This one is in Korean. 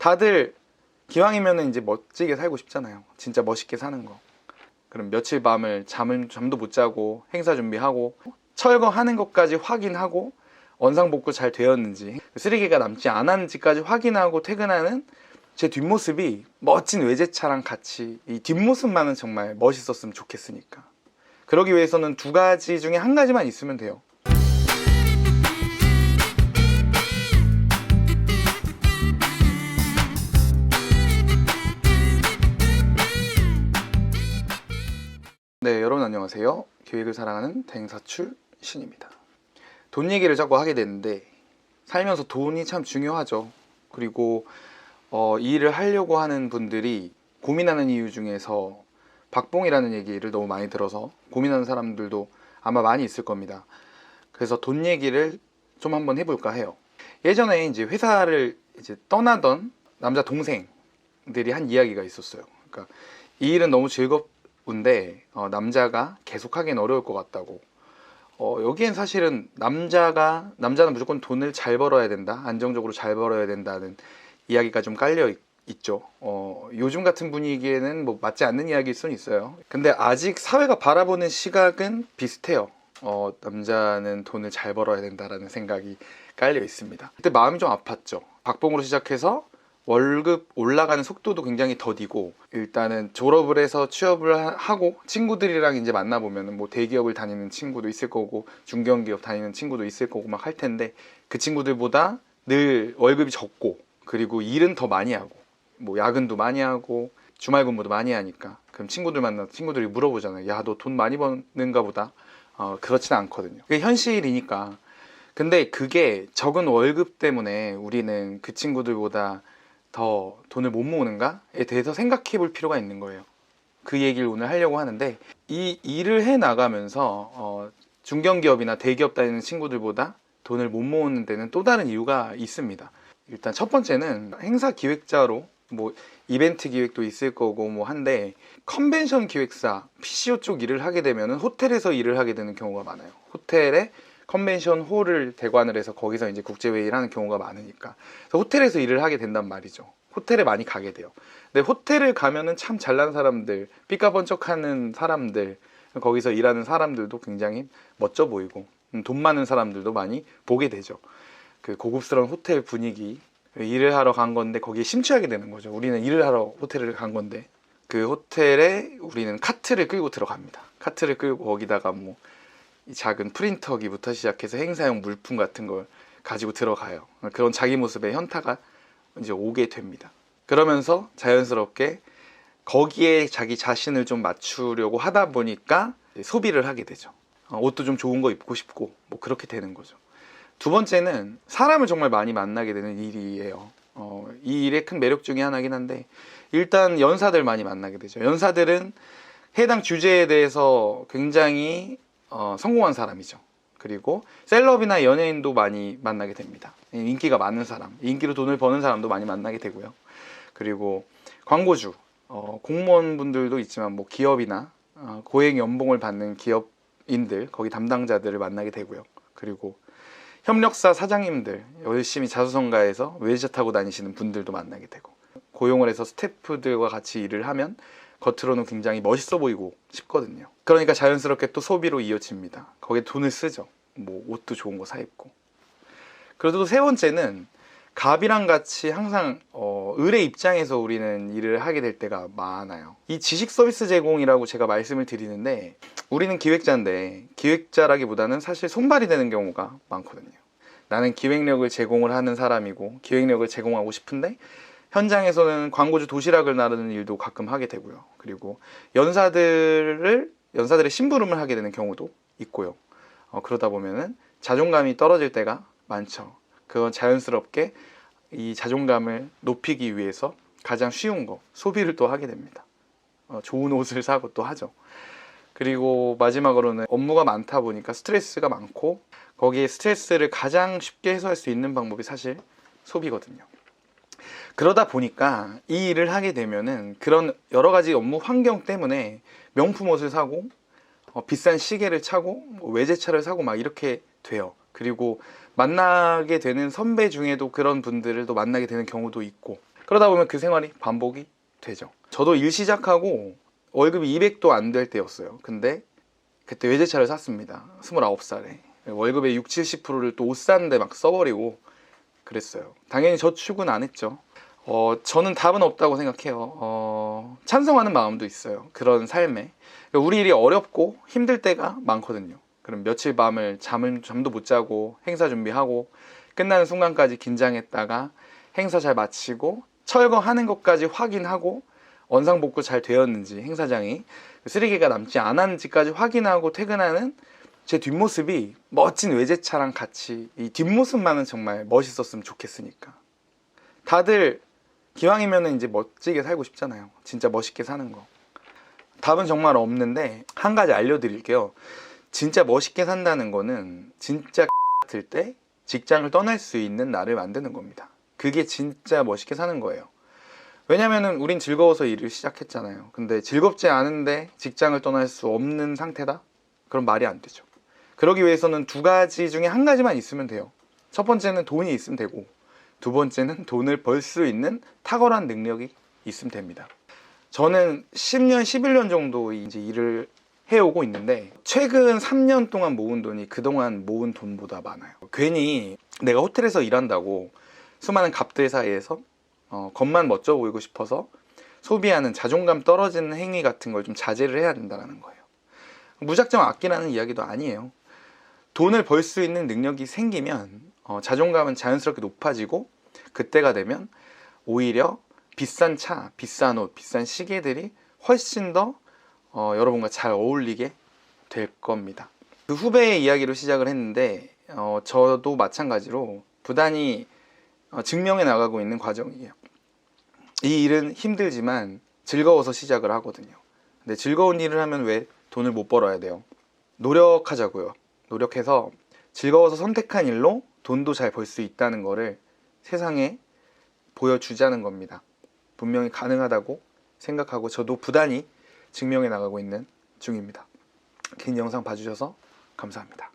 다들 기왕이면은 이제 멋지게 살고 싶잖아요. 진짜 멋있게 사는 거. 그럼 며칠 밤을 잠도 못 자고 행사 준비하고 철거하는 것까지 확인하고 원상복구 잘 되었는지, 쓰레기가 남지 않았는지까지 확인하고 퇴근하는 제 뒷모습이 멋진 외제차랑 같이, 이 뒷모습만은 정말 멋있었으면 좋겠으니까. 그러기 위해서는 두 가지 중에 한 가지만 있으면 돼요. 네, 여러분 안녕하세요. 기획을 사랑하는 대행사출 신입니다. 돈 얘기를 자꾸 하게 되는데 살면서 돈이 참 중요하죠. 그리고 이 일을 하려고 하는 분들이 고민하는 이유 중에서 박봉이라는 얘기를 너무 많이 들어서 고민하는 사람들도 아마 많이 있을 겁니다. 그래서 돈 얘기를 좀 한번 해볼까 해요. 예전에 이제 회사를 이제 떠나던 남자 동생들이 한 이야기가 있었어요. 그러니까 이 일은 너무 즐겁은데 남자가 계속하기는 어려울 것 같다고. 여기엔 사실은 남자는 무조건 돈을 잘 벌어야 된다, 안정적으로 잘 벌어야 된다는 이야기가 좀 깔려 있죠. 요즘 같은 분위기에는 뭐 맞지 않는 이야기일 수는 있어요. 근데 아직 사회가 바라보는 시각은 비슷해요. 남자는 돈을 잘 벌어야 된다라는 생각이 깔려 있습니다. 그때 마음이 좀 아팠죠. 박봉으로 시작해서 월급 올라가는 속도도 굉장히 더디고, 일단은 졸업을 해서 취업을 하고 친구들이랑 이제 만나보면 뭐 대기업을 다니는 친구도 있을 거고 중견기업 다니는 친구도 있을 거고 막 할 텐데, 그 친구들보다 늘 월급이 적고, 그리고 일은 더 많이 하고, 뭐 야근도 많이 하고 주말 근무도 많이 하니까, 그럼 친구들 만나서 친구들이 물어보잖아요. 야, 너 돈 많이 버는가 보다. 그렇지는 않거든요. 그게 현실이니까. 근데 그게 적은 월급 때문에 우리는 그 친구들보다 더 돈을 못 모으는가에 대해서 생각해 볼 필요가 있는 거예요. 그 얘기를 오늘 하려고 하는데, 이 일을 해 나가면서 중견기업이나 대기업 다니는 친구들보다 돈을 못 모으는 데는 또 다른 이유가 있습니다. 일단 첫 번째는 행사 기획자로, 뭐 이벤트 기획도 있을 거고 뭐 한데, 컨벤션 기획사, PCO 쪽 일을 하게 되면 호텔에서 일을 하게 되는 경우가 많아요. 호텔에 컨벤션 홀을 대관을 해서 거기서 이제 국제회의를 하는 경우가 많으니까, 그래서 호텔에서 일을 하게 된단 말이죠. 호텔에 많이 가게 돼요. 근데 호텔을 가면은 참 잘난 사람들, 삐까번쩍하는 사람들, 거기서 일하는 사람들도 굉장히 멋져 보이고 돈 많은 사람들도 많이 보게 되죠. 그 고급스러운 호텔 분위기, 일을 하러 간 건데 거기에 심취하게 되는 거죠. 우리는 일을 하러 호텔을 간 건데, 그 호텔에 우리는 카트를 끌고 들어갑니다. 카트를 끌고 거기다가 뭐 이 작은 프린터기부터 시작해서 행사용 물품 같은 걸 가지고 들어가요. 그런 자기 모습에 현타가 이제 오게 됩니다. 그러면서 자연스럽게 거기에 자기 자신을 좀 맞추려고 하다 보니까 소비를 하게 되죠. 옷도 좀 좋은 거 입고 싶고 뭐 그렇게 되는 거죠. 두 번째는 사람을 정말 많이 만나게 되는 일이에요. 이 일의 큰 매력 중에 하나긴 한데, 일단 연사들 많이 만나게 되죠. 연사들은 해당 주제에 대해서 굉장히 성공한 사람이죠. 그리고 셀럽이나 연예인도 많이 만나게 됩니다. 인기가 많은 사람, 인기로 돈을 버는 사람도 많이 만나게 되고요. 그리고 광고주, 공무원분들도 있지만 뭐 기업이나 고액 연봉을 받는 기업인들, 거기 담당자들을 만나게 되고요. 그리고 협력사 사장님들, 열심히 자수성가해서 외제차 타고 다니시는 분들도 만나게 되고, 고용을 해서 스태프들과 같이 일을 하면 겉으로는 굉장히 멋있어 보이고 싶거든요. 그러니까 자연스럽게 또 소비로 이어집니다. 거기에 돈을 쓰죠. 뭐 옷도 좋은 거 사 입고. 그리고 또 세 번째는 갑이랑 같이 항상 을의 입장에서 우리는 일을 하게 될 때가 많아요. 이 지식 서비스 제공이라고 제가 말씀을 드리는데, 우리는 기획자인데 기획자라기보다는 사실 손발이 되는 경우가 많거든요. 나는 기획력을 제공을 하는 사람이고 기획력을 제공하고 싶은데, 현장에서는 광고주 도시락을 나르는 일도 가끔 하게 되고요. 그리고 연사들의 심부름을 하게 되는 경우도 있고요. 그러다 보면은 자존감이 떨어질 때가 많죠. 그건 자연스럽게 이 자존감을 높이기 위해서 가장 쉬운 거, 소비를 또 하게 됩니다. 좋은 옷을 사고 또 하죠. 그리고 마지막으로는 업무가 많다 보니까 스트레스가 많고, 거기에 스트레스를 가장 쉽게 해소할 수 있는 방법이 사실 소비거든요. 그러다 보니까 이 일을 하게 되면은 그런 여러 가지 업무 환경 때문에 명품 옷을 사고 비싼 시계를 차고 외제차를 사고 막 이렇게 돼요. 그리고 만나게 되는 선배 중에도 그런 분들을 또 만나게 되는 경우도 있고, 그러다 보면 그 생활이 반복이 되죠. 저도 일 시작하고 월급이 200도 안 될 때였어요. 근데 그때 외제차를 샀습니다. 29살에 월급의 60, 70%를 또 옷 사는데 막 써버리고 그랬어요. 당연히 저축은 안 했죠. 저는 답은 없다고 생각해요. 찬성하는 마음도 있어요. 그런 삶에. 우리 일이 어렵고 힘들 때가 많거든요. 그럼 며칠 밤을 잠도 못 자고 행사 준비하고 끝나는 순간까지 긴장했다가 행사 잘 마치고 철거하는 것까지 확인하고 원상복구 잘 되었는지, 행사장이 쓰레기가 남지 않았는지까지 확인하고 퇴근하는 제 뒷모습이 멋진 외제차랑 같이 이 뒷모습만은 정말 멋있었으면 좋겠으니까. 다들 기왕이면 이제 멋지게 살고 싶잖아요. 진짜 멋있게 사는 거. 답은 정말 없는데 한 가지 알려드릴게요. 진짜 멋있게 산다는 거는 진짜 같을 때 직장을 떠날 수 있는 나를 만드는 겁니다. 그게 진짜 멋있게 사는 거예요. 왜냐면은 우린 즐거워서 일을 시작했잖아요. 근데 즐겁지 않은데 직장을 떠날 수 없는 상태다? 그럼 말이 안 되죠. 그러기 위해서는 두 가지 중에 한 가지만 있으면 돼요. 첫 번째는 돈이 있으면 되고, 두 번째는 돈을 벌 수 있는 탁월한 능력이 있으면 됩니다. 저는 10년, 11년 정도 이제 일을 해오고 있는데 최근 3년 동안 모은 돈이 그동안 모은 돈보다 많아요. 괜히 내가 호텔에서 일한다고 수많은 갑들 사이에서 겉만 멋져 보이고 싶어서 소비하는 자존감 떨어지는 행위 같은 걸 좀 자제를 해야 된다는 거예요. 무작정 아끼라는 이야기도 아니에요. 돈을 벌 수 있는 능력이 생기면 자존감은 자연스럽게 높아지고 그때가 되면 오히려 비싼 차, 비싼 옷, 비싼 시계들이 훨씬 더 여러분과 잘 어울리게 될 겁니다. 그 후배의 이야기로 시작을 했는데 저도 마찬가지로 부단히 증명해 나가고 있는 과정이에요. 이 일은 힘들지만 즐거워서 시작을 하거든요. 근데 즐거운 일을 하면 왜 돈을 못 벌어야 돼요? 노력하자고요. 노력해서 즐거워서 선택한 일로 돈도 잘 벌 수 있다는 거를 세상에 보여주자는 겁니다. 분명히 가능하다고 생각하고 저도 부단히 증명해 나가고 있는 중입니다. 긴 영상 봐주셔서 감사합니다.